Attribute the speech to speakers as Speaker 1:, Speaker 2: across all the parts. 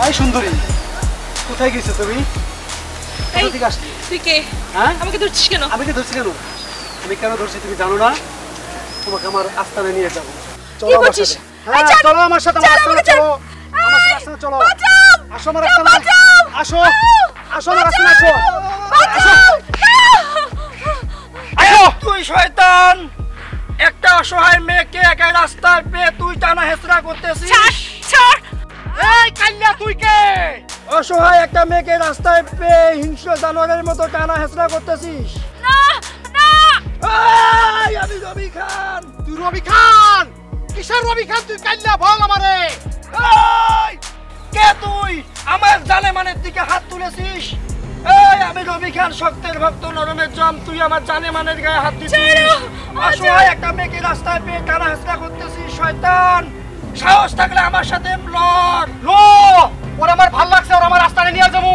Speaker 1: এই সুন্দরী, কোথায় গেছো তুমি?
Speaker 2: এই তুই কে?
Speaker 1: হ্যাঁ,
Speaker 2: আমাকে ধরছিস কেন?
Speaker 1: আমি কেন ধরছি তুমি জানো না? তোমাকে আমার আস্তানে নিয়ে যাবো। চলো আমার সাথে। হ্যাঁ চলো আমার সাথে, আমার আস্তানে চলো। আমার সাথে আস্তানে চলো। আসো আমার আস্তানে, আসো আসো আমার আস্তানে আসো।
Speaker 3: আয়ো তুই শয়তান, একটা অসহায় মেয়েকে একা রাস্তায় পেয়ে তুই টানা হেঁচড়া করতেছিস।
Speaker 2: ছাড়।
Speaker 3: এই কাল্লা তুই কে? অসহায় একটা মেয়েকে রাস্তায় পেয়ে হিংস্র জানোয়ারের মতো টানা হেঁচড়া করতেছিস?
Speaker 2: না না,
Speaker 3: এই আমি রবি খান।
Speaker 1: তুই রবি খান? কিসের রবি খান তুই? কাল্লা বল আমারে।
Speaker 3: এই কে তুই? আমার জানেমানের দিকে হাত তুলেছিস? এই আমি রবি খান, শক্তের ভক্ত, নরমের জম। তুই আমার জানেমানের গায়ে হাত দিছিস? অসহায় একটা মেয়েকে রাস্তায় পেয়ে টানা হেঁচড়া করতেছিস শয়তান। সাহস থাকলে আমার সাথে লড়।
Speaker 1: লো, ওর আমার ভাল লাগছে, ওর আমার আস্তানে নিয়ে যাবো।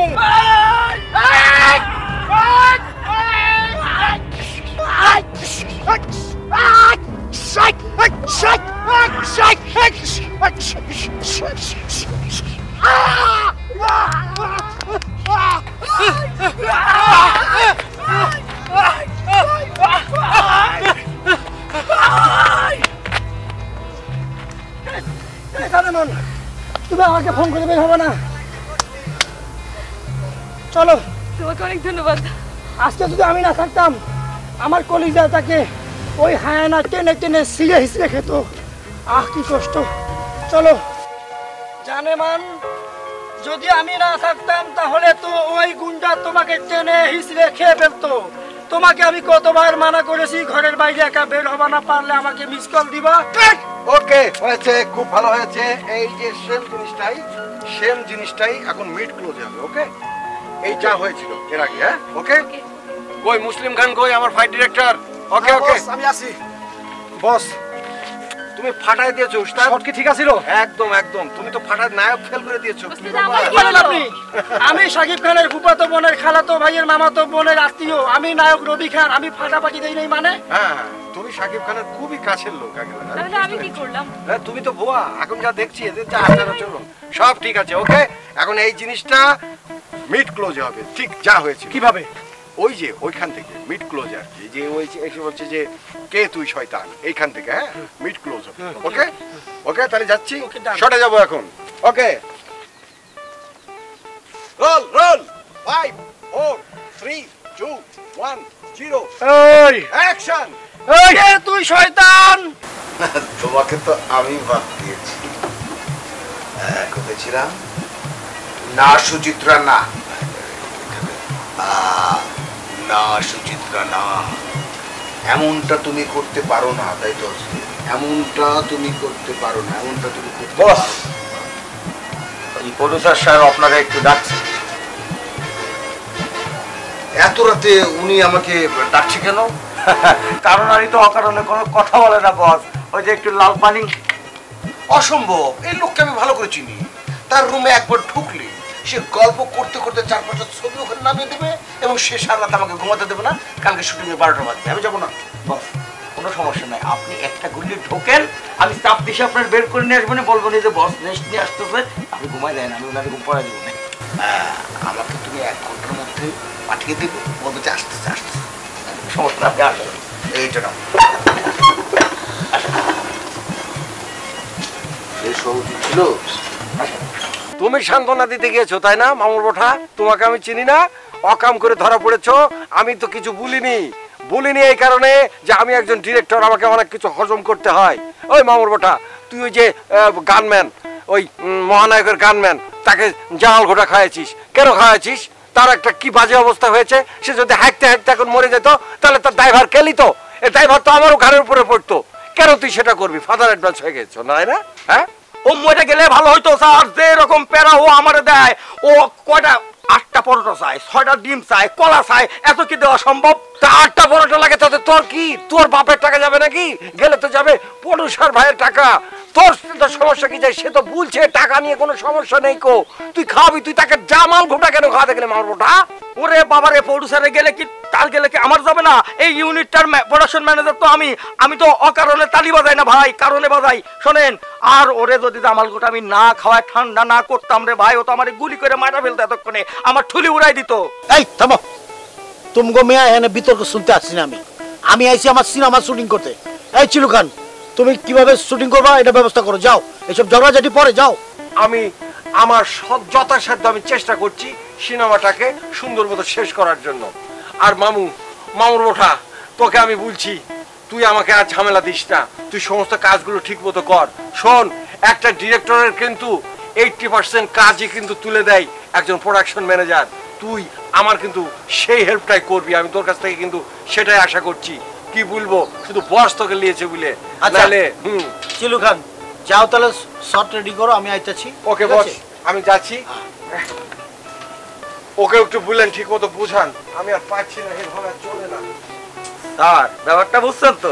Speaker 3: তুমি আমাকে ফোন করে বের হবে না? চলো।
Speaker 2: তোমাকে অনেক ধন্যবাদ।
Speaker 3: আজকে যদি আমি না থাকতাম, আমার কলিজাটাকে ওই হায়ানা টেনে টেনে ছিঁড়ে হিঁচড়ে খেত। আহ কি কষ্ট। চলো। জানেমান, যদি আমি না থাকতাম তাহলে তো ওই গুন্ডা তোমাকে টেনে হিঁচড়ে খেয়ে ফেলতো। তোমাকে আমি কতবার মানা করেছি ঘরের বাইরে একা বের হবা না, পারলে আমাকে মিস কল দিবা।
Speaker 4: ওকে, হয়েছে, খুব ভালো হয়েছে। এই যে সেম জিনিসটাই এখন মিড ক্লোজ হবে। ওকে, এই যা হয়েছিল এর আগে। হ্যাঁ ওকে। কই মুসলিম খান, কই আমার ফাইট ডিরেক্টর? ওকে ওকে,
Speaker 1: আমি আছি।
Speaker 4: বস তুমি ফাটাই দিয়েছো উস্তাদ।
Speaker 1: শট কি ঠিক আছিল?
Speaker 4: একদম একদম, তুমি তো ফাটার নায়ক ফেল করে দিয়েছো। কি
Speaker 2: আমার কি
Speaker 4: ব্যাপার?
Speaker 2: হলো?
Speaker 3: আপনি আমি সাকিব খানের ফুফাতো বোনের খালাতো ভাইয়ের মামাতো বোনের আত্মীয়। আমি নায়ক রবি খান, আমি ফাটাফাটি দেই নাই মানে?
Speaker 4: হ্যাঁ, তুমি সাকিব খানের খুবই কাছের লোক।
Speaker 2: তাহলে আমি কি করলাম?
Speaker 4: হ্যাঁ, তুমি তো ভুয়া। এখন যা দেখছি এদের যা আচার আচরণ সব ঠিক আছে। ওকে, এখন এই জিনিসটা মিড ক্লোজ হবে। ঠিক যা হয়েছে।
Speaker 1: কিভাবে?
Speaker 4: ওই যে ওইখান থেকে মিড ক্লোজ আর কি, যে ওই এসে বলছে যে কে তুই শয়তান, এইখান থেকে। হ্যাঁ, মিড ক্লোজ হবে। ওকে ওকে, তাহলে যাচ্ছি, শটে যাবো এখন। ওকে, রোল রোল 5 4 3 2 1 0
Speaker 1: এই
Speaker 4: অ্যাকশন।
Speaker 3: এই কে তুই শয়তান?
Speaker 4: তোমাকে তো আমি বাদ দিয়েছি। কোথায় ছিলাম? না সুচিত্রা, না না সুচিত্রা, না। এমনটা তুমি করতে পারো না, তাই তো? এমনটা তুমি করতে পারো না, এমনটা তুমি করতে পারো না।
Speaker 5: এই প্রডিউসার সাহেব আপনাকে একটু ডাকছে।
Speaker 4: এত রাতে উনি আমাকে ডাকছে কেন?
Speaker 5: কারণ আমি তো অকারণে কোনো কথা বলে না বস। ওই যে একটু লাল পানি।
Speaker 4: অসম্ভব, এই লোককে আমি ভালো করে চিনি। তার রুমে একবার ঢুকলে সে গল্প করতে করতে 4-5টা ছবি ওখানে নামিয়ে দেবে এবং সে সারা রাত আমাকে ঘুমাতে দেবে না। কালকে শুটিংয়ে 12টা বাজবে, আমি যাবো না।
Speaker 5: বস কোনো সমস্যা নাই, আপনি একটা গুলি ঢোকেন, আমি চাপ দিশে আপনার বের করে নিয়ে আসবেন। বলবো না যে বস নেক্সট নিয়ে আসতেছে, আপনি ঘুমাই দেন, আমি ওনাকে ঘুম পড়াই দেবো না।
Speaker 4: আমাকে তুমি 1 ঘন্টার মধ্যে পাঠিয়ে দেবে, বলবে যে আসতেছে আসতেছে।
Speaker 5: সমস্যা আপনি আসবেন।
Speaker 4: এইটা নাও। এই সৌদি ছিল। তুমি সান্ত্বনা দিতে গিয়েছো তাই না মামুর বোঠা? তোমাকে আমি চিনি না, অকাম করে ধরা পড়েছো। আমি তো কিছু বলিনি এই কারণে যে আমি একজন ডিরেক্টর, আমাকে অনেক কিছু হজম করতে হয়। ওই মামুর বোঠা, তুই ওই যে গানম্যান, ওই মহানায়কের গানম্যান, তাকে জাল ঘোটা খাওয়াইছিস। কেন খাওয়াইছিস? তার একটা কি বাজে অবস্থা হয়েছে। সে যদি হাঁটতে হাঁটতে এখন মরে যেত তাহলে তার ড্রাইভার কে নিত? এই ড্রাইভার তো আমারও ঘাড়ের উপরে পড়তো। কেন তুই সেটা করবি? ফাদার অ্যাডভান্স হয়ে গেছো না? হ্যাঁ,
Speaker 5: ও মরে গেলে ভালো হইতো স্যার। যে এরকম প্যারা ও আমারে দেয়, ও কয়টা 8টা পরোটা চায়, 6টা ডিম চায়, কলা চায়, এত কি দেওয়া সম্ভব?
Speaker 4: তা 8টা পরোটা লাগে তাতে তোর কি? তোর বাপের টাকা যাবে নাকি? গেলে তো যাবে প্রডিউসার ভাইয়ের টাকা। তোর তো সমস্যা কি যায়? সে তো বলছে টাকা নিয়ে কোনো সমস্যা নেই কো, তুই খাবি, তুই তাকে জামাল ঘোটা কেন খাওয়াতে গেলে মামুর ওঠা?
Speaker 5: ওরে বাবারে, প্রডিউসারে গেলে কি তার গেলে কি আমার যাবে না? এই ইউনিটটার প্রোডাকশন ম্যানেজার তো আমি তো অকারণে তালি বাজাই না ভাই, কারণে বাজাই। শোনেন, আর ওরে যদি জামাল গোটা আমি না খাওয়ায় ঠান্ডা না করতাম রে ভাই, ও তো আমার গুলি করে মারা ফেলতো এতক্ষণে, আমার ঠুলি উড়াই দিত।
Speaker 3: এই থামো, তুমি গো মেয়া এখানে বিতর্ক শুনতে আসছি না। আমি আইছি আমার সিনেমা শুটিং করতে। এই চিলু খান, তুমি কিভাবে শুটিং করবা এটা ব্যবস্থা করো, যাও। এসব ঝগড়াঝাটি পরে যাও।
Speaker 4: আমি আমার যথাসাধ্য আমি চেষ্টা করছি সিনেমাটাকে সুন্দর মতো শেষ করার জন্য। আর মামুর ওঠা, তোকে আমি বলছি, তুই আমাকে আর ঝামেলা দিস না, তুই সমস্ত কাজগুলো ঠিক মতো কর। শোন, একটা ডিরেক্টরের কিন্তু 80% কাজই কিন্তু তুলে দেয় একজন প্রোডাকশন ম্যানেজার। তুই আমার কিন্তু সেই হেল্পটাই করবি, আমি তোর কাছ থেকে কিন্তু সেটাই আশা করছি। কি বলবো, শুধু বস তোকে নিয়েছে বলে। তাহলে
Speaker 3: চিলু খান, যাও তাহলে শর্ট রেডি করো, আমি আইতাছি।
Speaker 4: ওকে বস, আমি যাচ্ছি। ওকে একটু বললেন ঠিক মতো বুঝান, আমি আর পাচ্ছি না, এভাবে চলে না।
Speaker 5: স্যার ব্যাপারটা বুঝছেন তো,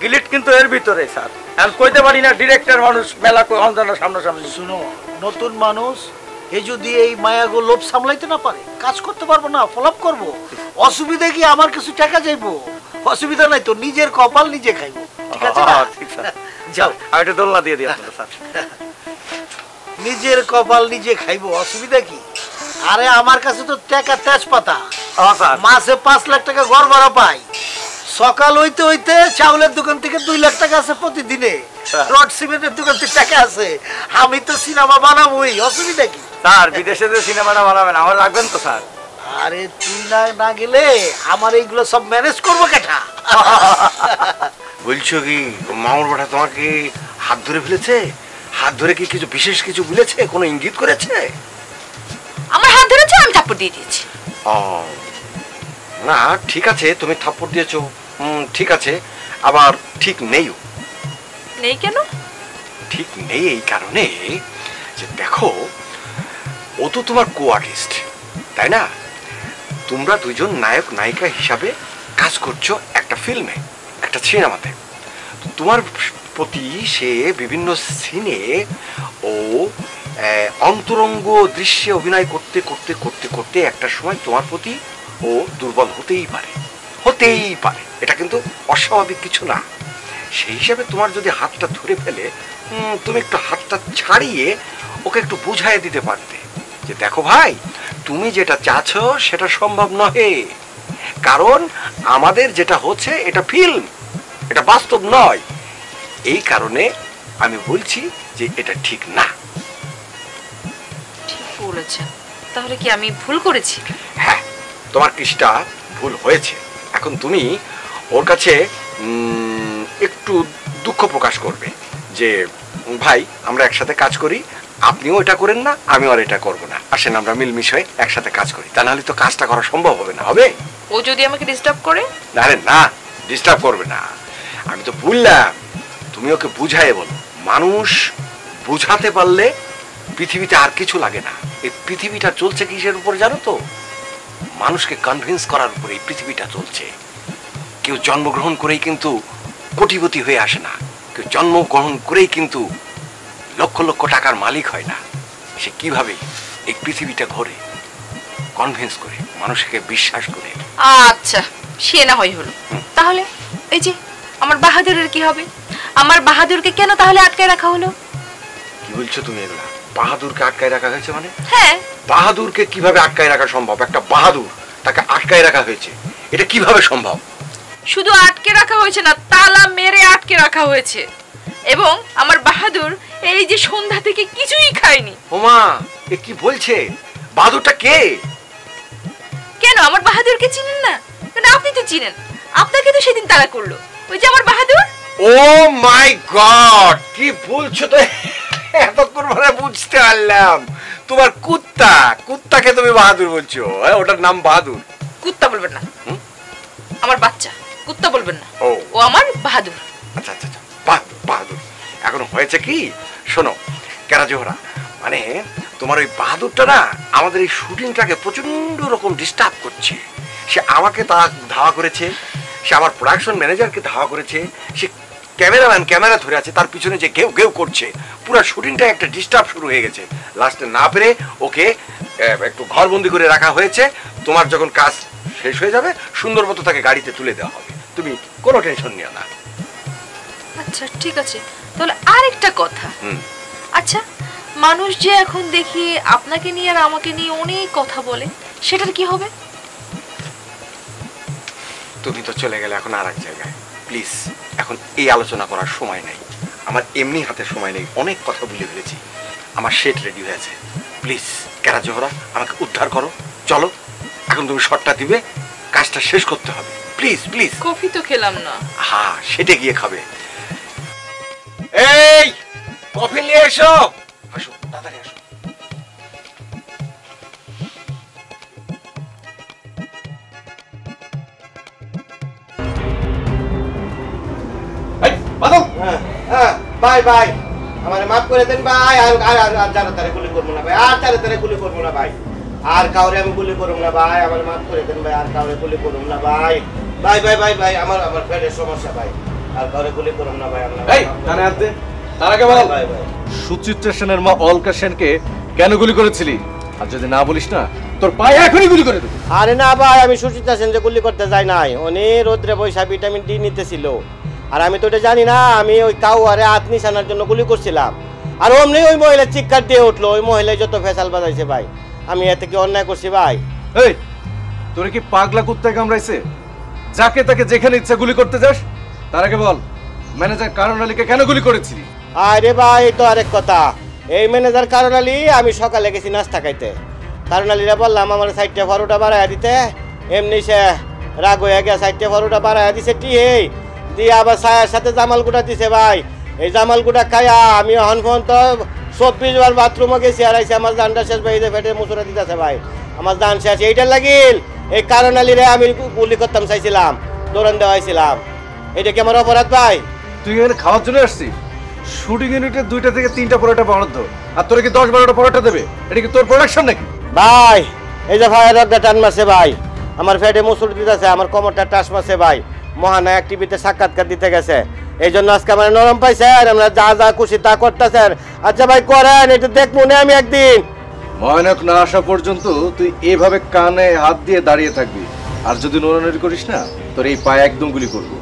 Speaker 5: গিলিট কিন্তু এর ভিতরে স্যার, আমি কইতে পারি না ডিরেক্টর মানুষ মেলা সামনাসামনি।
Speaker 3: শুনো, নতুন মানুষ এ যদি এই মায়াগো লোভ সামলাইতে না পারে, কাজ করতে পারবো না, ফলোআপ করবো। অসুবিধা কি, আমার কিছু টাকা যাইবো, অসুবিধা নাই তো, নিজের কপাল নিজে খাইবো। ঠিক আছে না?
Speaker 5: যাও, আমি একটা দোলনা দিয়ে দিই আপনাকে স্যার।
Speaker 3: নিজের কপাল নিজে খাইবো, অসুবিধা কি? আরে আমার কাছে তো টাকা তেজপাতা, মাসে 5 লাখ টাকা ঘর ভাড়া পাই। সকাল হইতে হইতে চাউলের দোকান থেকে 2 লাখ টাকা আছে প্রতিদিনে, রড সিমেন্টের দোকান থেকে টাকা আছে। আমি তো সিনেমা বানাবোই, অসুবিধা কি?
Speaker 5: স্যার বিদেশে যে সিনেমাটা বানাবেন আমার রাখবেন তো স্যার?
Speaker 3: আরে তুই না গেলে আমার এইগুলো সব ম্যানেজ করবো কেটা?
Speaker 4: বলছো কি মামুর বেটা তোমাকে হাত ধরে ফেলেছে? হাত ধরে কি কিছু বিশেষ কিছু বলেছে, কোনো ইঙ্গিত করেছে?
Speaker 2: আমার হাত ধরেছে, আমি থাপ্পড় দিয়ে দিয়েছি।
Speaker 4: ও না, ঠিক আছে, তুমি থাপ্পড় দিয়েছো, ঠিক আছে, আবার ঠিক নেইও।
Speaker 2: নেই কেন?
Speaker 4: ঠিক নেই এই কারণে যে দেখো, ও তো তোমার কো আর্টিস্ট, তাই না? তোমরা দুজন নায়ক নায়িকা হিসাবে কাজ করছো একটা ফিল্মে, একটা সিনেমাতে। তোমার প্রতি সে বিভিন্ন সিনে ও অন্তরঙ্গ দৃশ্যে অভিনয় করতে করতে করতে করতে একটা সময় তোমার প্রতি ও দুর্বল হতেই পারে। এটা কিন্তু অস্বাভাবিক কিছু না। সেই হিসাবে তোমার যদি হাতটা ধরে ফেলে, তুমি একটু হাতটা ছাড়িয়ে ওকে একটু বুঝাই দিতে পারতে যে দেখো ভাই, তুমি যেটা চাচ্ছ সেটা সম্ভব নহে, কারণ আমাদের যেটা হচ্ছে এটা ফিল্ম, এটা বাস্তব নয়। এই কারণে আমি বলছি যে এটা ঠিক না।
Speaker 2: ঠিক বলেছেন। তাহলে কি আমি ভুল করেছি?
Speaker 4: হ্যাঁ, তোমার কৃষ্টা ভুল হয়েছে। এখন তুমি ওর কাছে একটু দুঃখ প্রকাশ করবে যে ভাই, আমরা একসাথে কাজ করি, আপনিও এটা করেন না, আমিও আর এটা করবো না, আসেন আমরা মিলমিশ হয়ে একসাথে কাজ করি। তা নাহলে তো কাজটা করা সম্ভব হবে না। হবে?
Speaker 2: ও যদি আমাকে ডিস্টার্ব করে?
Speaker 4: আরে না, ডিস্টার্ব করবে না। আমি তো বললাম, তুমি ওকে বুঝাই বলো। মানুষ বুঝাতে পারলে পৃথিবীতে আর কিছু লাগে না। এই পৃথিবীটা চলছে কিসের উপরে জানো তো? মানুষকে কনভিন্স করার উপরে এই পৃথিবীটা চলছে। কেউ জন্মগ্রহণ করেই কিন্তু কোটিপতি হয়ে আসে না, কেউ জন্মগ্রহণ করেই কিন্তু লক্ষ লক্ষ টাকার মালিক হয় না। সে কিভাবে এই পৃথিবীটা ঘোরে, কনভিন্স করে, মানুষকে বিশ্বাস করে।
Speaker 2: আচ্ছা, সে না হয় হলো। তাহলে এই যে আমার বাহাদুরের কি হবে? আমার বাহাদুরকে কেন তাহলে আটকায় রাখা হলো?
Speaker 4: কি বলছো তুমি এগুলা? বাহাদুরকে আটকায় রাখা হয়েছে মানে?
Speaker 2: হ্যাঁ।
Speaker 4: বাহাদুরকে কিভাবে আটকায় রাখা সম্ভব? একটা বাহাদুর, তাকে আটকায় রাখা হয়েছে, এটা কিভাবে সম্ভব?
Speaker 2: শুধু আটকে রাখা হয়েছে না, তালা মেরে আটকে রাখা হয়েছে। এবং আমার বাহাদুর এই যে সন্ধ্যা থেকে কিছুই খায়নি।
Speaker 4: ওমা, এ কি বলছে? বাহাদুরটা কে?
Speaker 2: কেন আমার বাহাদুরকে চিনেন না? কেন আপনি তো চিনেন, আপনাকে তো সেদিন তাড়া করলো ওই যে আমার বাহাদুর।
Speaker 4: ও মাই গড, কি বলছো তো? এতক্ষণ পরে বুঝতে পারলাম তোমার কুত্তাকে তুমি বাহাদুর বলছো। ওটার নাম বাহাদুর?
Speaker 2: কুত্তা বলবেন না, আমার বাচ্চা। কুত্তা বলবেন না, ও আমার বাহাদুর।
Speaker 4: আচ্ছা আচ্ছা, বাহাদুর। এখন হয়েছে কি, শোনো কেরা জোহরা, মানে তোমার ওই বাহাদুরটা না আমাদের এই শুটিংটাকে প্রচন্ড রকম ডিস্টার্ব করছে। সে আমাকে ধাওয়া করেছে, সে আমার প্রোডাকশন ম্যানেজারকে ধাওয়া করেছে, সে ক্যামেরাম্যান ক্যামেরা ধরে আছে, তার পিছনে যে কেউ কেউ করছে, পুরো শুটিংটা একটা ডিস্টার্ব শুরু হয়ে গেছে। লাস্টে না পেরে ওকে একটু ঘরবন্দি করে রাখা হয়েছে। তোমার যখন কাজ শেষ হয়ে যাবে সুন্দর মতো তাকে গাড়িতে তুলে দেওয়া হবে, তুমি কোনো টেনশন নিও না।
Speaker 2: আচ্ছা ঠিক আছে, তাহলে আরেকটা কথা। আচ্ছা, মানুষ যে এখন দেখি আপনাকে নিয়ে আর আমাকে নিয়ে অনেক কথা বলে, সেটার কি হবে?
Speaker 4: তুমি তো চলে গেলে এখন আর এক জায়গায়, প্লিজ এখন এই আলোচনা করার সময় নেই। আমার এমনি হাতে সময় নেই, অনেক কথা বলে ফেলেছি। আমার সেট রেডি হয়েছে, প্লিজ কেরা জোহরা আমাকে উদ্ধার করো। চলো এখন তুমি শটটা দিবে, কাজটা শেষ করতে হবে, প্লিজ প্লিজ।
Speaker 2: কফি তো খেলাম না।
Speaker 4: হ্যাঁ, সেটা গিয়ে খাবে। এই কফি নিয়ে এসো, আসো তাড়াতাড়ি আসো।
Speaker 6: ভাই ভাই আমারে মাফ করে দেন ভাই, আর যারা তারে গুলি করবো না ভাই, আর যারা তারে গুলি করবো না ভাই, আর কাউরে আমি গুলি করবো না ভাই, আমার মাফ করে দেন ভাই, আর কাউরে গুলি করবো না ভাই। ভাই ভাই ভাই ভাই আমার পেটের সমস্যা ভাই, আর কাউরে গুলি করবো না ভাই।
Speaker 7: এই কানে হাত দে, তার আগে বল
Speaker 6: ভাই ভাই
Speaker 7: সুচিত্রা সেনের মা অলকা সেনকে কেন গুলি করেছিলি? আর যদি না বলিস না তোর পায়ে এখনই গুলি করে দেব।
Speaker 6: আরে না ভাই, আমি সুচিত্রা সেন যে গুলি করতে যাই নাই, উনি রোদ্রে বৈশা ভিটামিন ডি নিতেছিল, আর আমি তো এটা জানি না, আমি ওই কাউ আরে হাত নিশানার জন্য গুলি করছিলাম। আর অমনি ওই মহিলা চিৎকার দিয়ে উঠলো, ওই মহিলা যত ফেসাল বাজাইছে ভাই, আমি এতে কি অন্যায় করছি ভাই?
Speaker 7: এই তোর কি পাগলা কুত্তায় কামড়াইছে? যাকে তাকে যেখানে ইচ্ছা গুলি করতে যাস। তার আগে বল ম্যানেজার কারণ আলীকে কেন গুলি করেছিলি?
Speaker 6: আরে ভাই তো আরেক কথা, এই ম্যানেজার কারণ আলী আমি সকালে গেছি নাস্তা খাইতে, কারণ আলীরা বললাম আমার সাইডটা ফরোটা বাড়াইয়া দিতে, এমনি সে রাগ হয়ে গিয়া সাইডটা ফরোটা বাড়াইয়া দিছে, টিহেই দিয়ে আবার ছায়ার সাথে জামাল গুঁড়া দিছে ভাই। এই জামাল গুঁড়া খাইয়া আমি এখন ফোন তো 24 বার বাথরুমে গেছি, আর আইসি আমার জানটা শেষ ভাই, ফেটে মুসুরা দিতেছে ভাই, আমার জান শেষ। এইটার লাগিল এই কারণ আলীরে আমি গুলি করতাম চাইছিলাম, দৌড়ান দেওয়াইছিলাম, এটা কি আমার অপরাধ ভাই?
Speaker 7: তুই এখানে খাওয়ার জন্য আসছিস? শুটিং ইউনিটে 2টা থেকে 3টা পরোটা বরাদ্দ, আর তোর কি 10-12টা পরোটা দেবে? এটা কি তোর প্রোডাকশন নাকি
Speaker 6: ভাই? এই যে ভাইয়ের রগটা টান মারছে ভাই, আমার ফেটে মুসুর দিতেছে, আমার কোমরটা টাস মারছে ভাই, মহানায়ক টিভিতে সাক্ষাৎকার দিতে গেছে, এই জন্য আজকে আমার নরম পাইছে, আমরা যা যা খুশি তা করতেছেন। আচ্ছা ভাই করেন, এটা দেখবো না আমি একদিন।
Speaker 7: মহানায়ক না আসা পর্যন্ত তুই এভাবে কানে হাত দিয়ে দাঁড়িয়ে থাকবি, আর যদি নড়ানড়ি করিস না তোর এই পায়ে একদম গুলি করবো।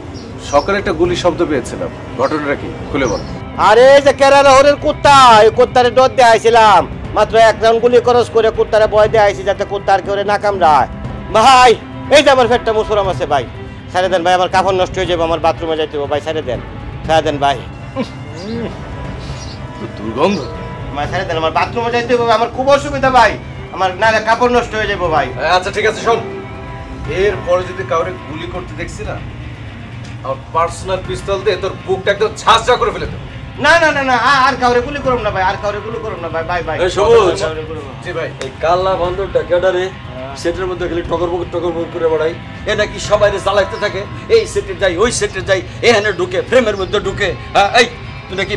Speaker 7: সকালে একটা গুলি শব্দ পেয়েছিলাম, ঘটনাটা কি খুলে বল।
Speaker 6: আরে এই যে কেরালা হরের কুত্তা, এই কুত্তারে ডর দিয়ে আইছিলাম, মাত্র এক রাউন্ড গুলি খরচ করে কুত্তারে ভয় দিয়ে আইছি যাতে কুত্তার কেউ না কামড়ায়। ভাই এই যে আমার ফেটটা মুসুরাম আছে ভাই, ছেড়ে দেন ভাই, আমার কাপড় নষ্ট হয়ে যাবে, আমার বাথরুমে যাইতে হবে ভাই, ছেড়ে দেন, ছেড়ে দেন ভাই।
Speaker 7: দুর্গন্ধ
Speaker 6: ভাই ছেড়ে দেন, আমার বাথরুমে যাইতে হবে, আমার খুব অসুবিধা ভাই, আমার নালে কাপড় নষ্ট হয়ে যাবো ভাই।
Speaker 7: আচ্ছা ঠিক আছে শোন, এরপরে যদি কাউরে গুলি করতে দেখছি না, আমার পার্সোনাল পিস্তল দিয়ে তোর বুকটা একদম ঝাঁঝরা করে ফেলে দেব।
Speaker 6: না না না না, আর কাউরে গুলি করুম না ভাই, আর কাউরে গুলি করুম না ভাই। ভাই ভাই
Speaker 8: এই সবুজ,
Speaker 7: জি ভাই।
Speaker 8: এই কাল্লা বান্দরটা কেডারে সেটের মধ্যে খালি টকর বকর করে বেড়াই, এ নাকি সবাই জ্বালাইতে থাকে, এই সেটে যাই ওই সেটে যাই, এখানে ঢুকে ফ্রেমের মধ্যে ঢুকে। এই তুই নাকি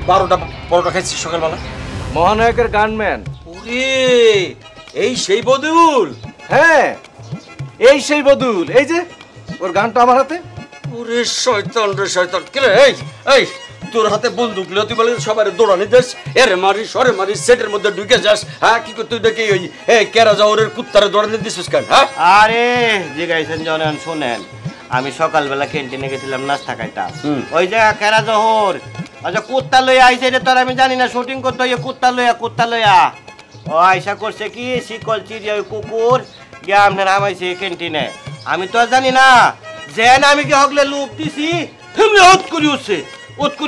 Speaker 8: 12টা পরোটা খাইছিস সকালবেলা?
Speaker 7: মহানায়কের গানম্যান।
Speaker 8: ওরে এই সেই বদুল?
Speaker 7: হ্যাঁ এই সেই বদুল, এই যে ওর গানটা আমার হাতে।
Speaker 8: ওরে শয়তান রে শয়তান, কে রে? এই তোর হাতে বন্দুক লে তুই বলে সবাই দৌড়ানি দেশ, এরে মারিস ওরে মারিস, সেটের মধ্যে ঢুকে যাস। হ্যাঁ কি তুই দেখি ওই কেরা যাওয়ারের কুত্তারে দৌড়ানি দিছিস কেন? হ্যাঁ
Speaker 6: আরে জিগাইছেন জনেন, শোনেন, আমি সকালবেলা ক্যান্টিনে গেছিলাম নাস্তা খাইতাম, ওই যে কেরা জহর আচ্ছা কুত্তা লইয়া আইছে, এটা তোর আমি জানি না, শুটিং করতে হইয়া কুত্তা লইয়া ও আইসা করছে কি শিকল চিড়িয়া ওই কুকুর গিয়া আপনার আমাইছে ক্যান্টিনে, আমি তো আর জানি না যেন আমি কি হগলে লুপ দিছি, এমনি উত করি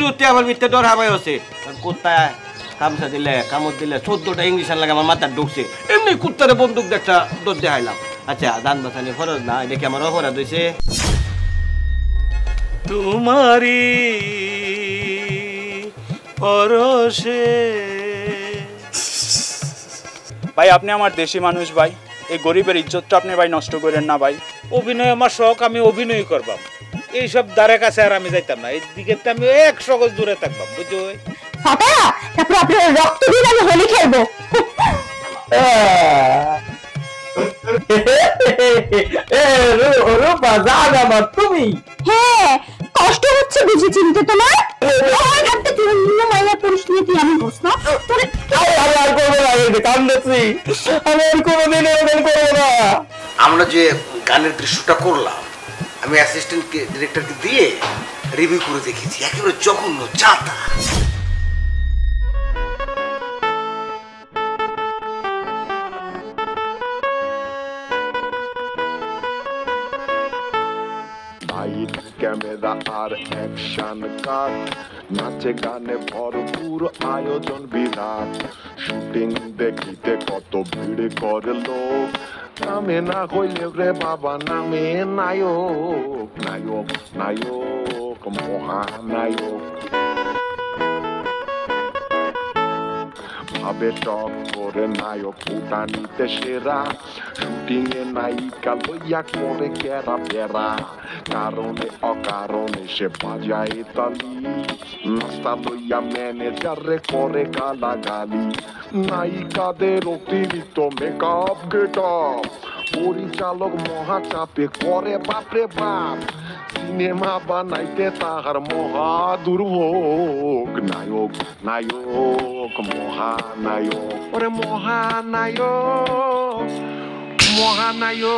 Speaker 6: উঠতে আমার ভিতরে ডর হামাই হচ্ছে, কুত্তা কামড় দিলে 14টা ইংলিশ লাগে আমার মাথার ঢুকছে, এমনি কুত্তারে বন্দুক একটা দৌড় দেখাইলাম। আচ্ছা দান বাঁচানি ফরজ না, এটা কি আমার অপরাধ হয়েছে? তোমারি পরশে।
Speaker 9: ভাই আপনি আমার দেশি মানুষ ভাই, এই গরিবের ইজ্জতটা আপনি ভাই নষ্ট করেন না ভাই।
Speaker 10: অভিনয় আমার শখ, আমি অভিনয় করবাম, এইসব দ্বারে কাছে আর আমি যাইতাম না, এই দিকে আমি 100 গজ দূরে থাকবাম, বুঝছো?
Speaker 11: তারপর আপনার রক্ত দিয়ে আমি হোলি খেলবো। তুমি হ্যাঁ, কষ্ট কষ্ট হচ্ছে বুঝি চিনতে তোমার? আমার হাতে তুই মাইয়া পুরুষ নিয়ে তুই আমি বস না তোরে
Speaker 6: আর করবো না কান্দেছি আমি আর কোনোদিন এরকম করবো না।
Speaker 4: আমরা যে গানের দৃশ্যটা করলাম আমি অ্যাসিস্ট্যান্ট ডিরেক্টরকে দিয়ে রিভিউ করে দেখেছি, একেবারে জঘন্য যাতা।
Speaker 12: ক্যামেরা আর অ্যাকশন কাট, নাচে গানে ভরপুর আয়োজন বিরাট, শুটিং দেখিতে কত ভিড় করে লোক, নামে না হইলে রে বাবা নামে নায়ক, নায়ক নায়ক মহানায়ক। ভাবে টক করে নায়ক উঠানিতে সেরা, শুটিং এ নায়িকা লইয়া করে কেরা বেড়া, কারণে অকারণে সে বাজায় তালি, নাস্তা লইয়া ম্যানেজারে করে গালাগালি, নায়িকাদের অতিরিক্ত মেকআপ গেটআপ, পরিচালক মহা চাপে করে বাপরে বাপ, সিনেমা বানাইতে তাহার মহা দুর্ভোগ, নায়ক নায়ক মহানায়ক, ওরে মহানায়ক মহানায়ক।